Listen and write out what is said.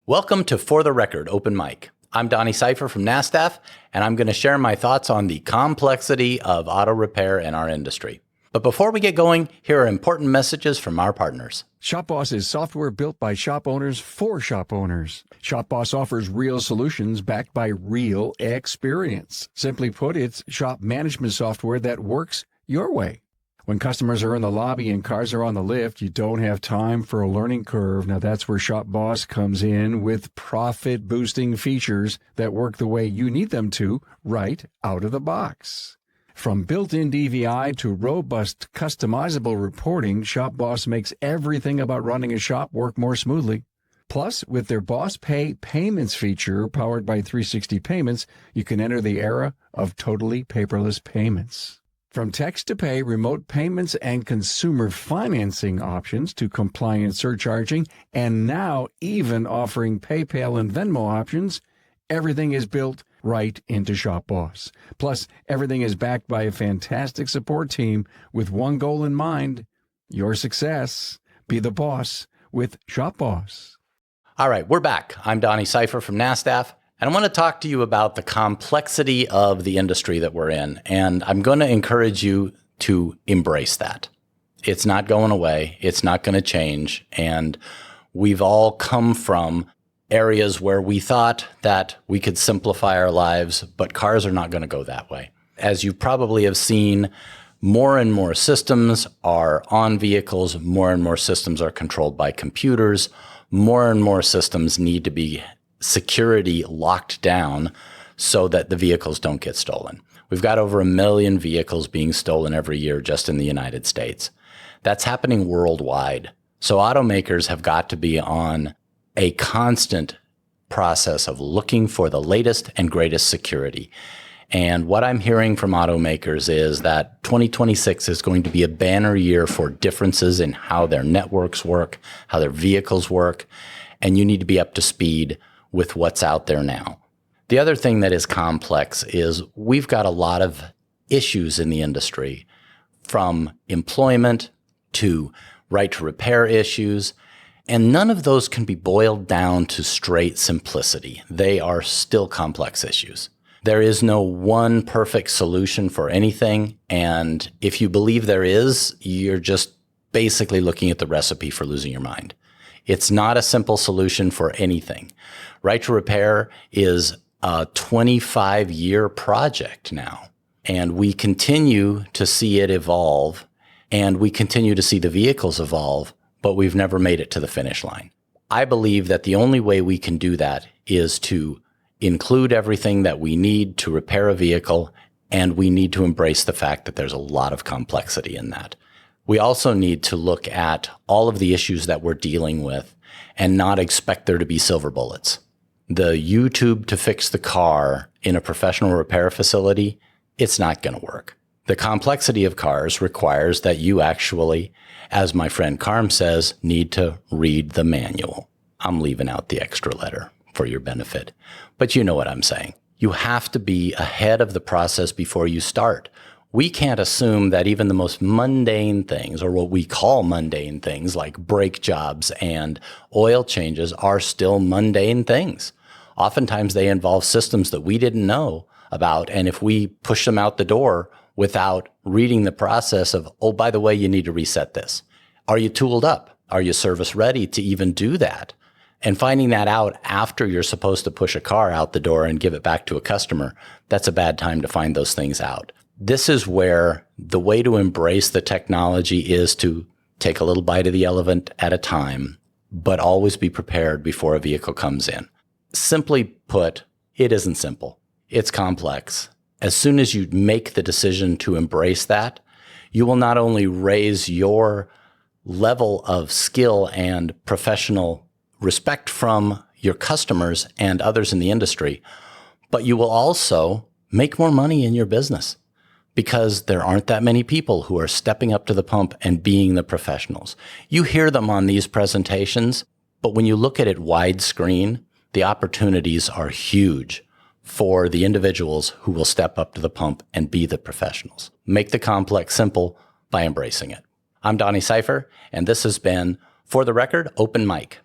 Welcome to For the Record Open Mic. I'm Donny Seyfer from NASTF, and I'm going to share my thoughts on the complexity of auto repair in our industry. But before we get going, here are important messages from our partners. ShopBoss is software built by shop owners for shop owners. ShopBoss offers real solutions backed by real experience. Simply put, it's shop management software that works your way. When customers are in the lobby and cars are on the lift, you don't have time for a learning curve. Now that's where ShopBoss comes in with profit-boosting features that work the way you need them to right out of the box. From built-in DVI to robust customizable reporting, ShopBoss makes everything about running a shop work more smoothly. Plus, with their Boss Pay Payments feature powered by 360 Payments, you can enter the era of totally paperless payments. From text-to-pay, remote payments, and consumer financing options to compliant surcharging, and now even offering PayPal and Venmo options, everything is built right into ShopBoss. Plus, everything is backed by a fantastic support team with one goal in mind: your success. Be the boss with ShopBoss. All right, we're back. I'm Donny Seyfer from NASTF, and I want to talk to you about the complexity of the industry that we're in, and I'm going to encourage you to embrace that. It's not going away. It's not going to change, and we've all come from areas where we thought that we could simplify our lives, but cars are not going to go that way. As you probably have seen, more and more systems are on vehicles, more and more systems are controlled by computers, more and more systems need to be security locked down so that the vehicles don't get stolen. We've got over 1 million vehicles being stolen every year just in the United States. That's happening worldwide. So automakers have got to be on a constant process of looking for the latest and greatest security. And what I'm hearing from automakers is that 2026 is going to be a banner year for differences in how their networks work, how their vehicles work, and you need to be up to speed with what's out there now. The other thing that is complex is we've got a lot of issues in the industry, from employment to right to repair issues, and none of those can be boiled down to straight simplicity. They are still complex issues. There is no one perfect solution for anything, and if you believe there is, you're just basically looking at the recipe for losing your mind. It's not a simple solution for anything. Right to repair is a 25-year project now, and we continue to see it evolve, and we continue to see the vehicles evolve, but we've never made it to the finish line. I believe that the only way we can do that is to include everything that we need to repair a vehicle, and we need to embrace the fact that there's a lot of complexity in that. We also need to look at all of the issues that we're dealing with and not expect there to be silver bullets. The YouTube to fix the car in a professional repair facility, it's not going to work. The complexity of cars requires that you actually, as my friend Carm says, need to read the manual. I'm leaving out the extra letter for your benefit, but you know what I'm saying. You have to be ahead of the process before you start. We can't assume that even the most mundane things, or what we call mundane things like brake jobs and oil changes, are still mundane things. Oftentimes they involve systems that we didn't know about, and if we push them out the door without reading the process of, oh, by the way, you need to reset this. Are you tooled up? Are you service ready to even do that? And finding that out after you're supposed to push a car out the door and give it back to a customer, that's a bad time to find those things out. This is where the way to embrace the technology is to take a little bite of the elephant at a time, but always be prepared before a vehicle comes in. Simply put, it isn't simple. It's complex. As soon as you make the decision to embrace that, you will not only raise your level of skill and professional respect from your customers and others in the industry, but you will also make more money in your business because there aren't that many people who are stepping up to the pump and being the professionals. You hear them on these presentations, but when you look at it widescreen, the opportunities are huge for the individuals who will step up to the pump and be the professionals. Make the complex simple by embracing it. I'm Donny Seyfer, and this has been For the Record Open Mic.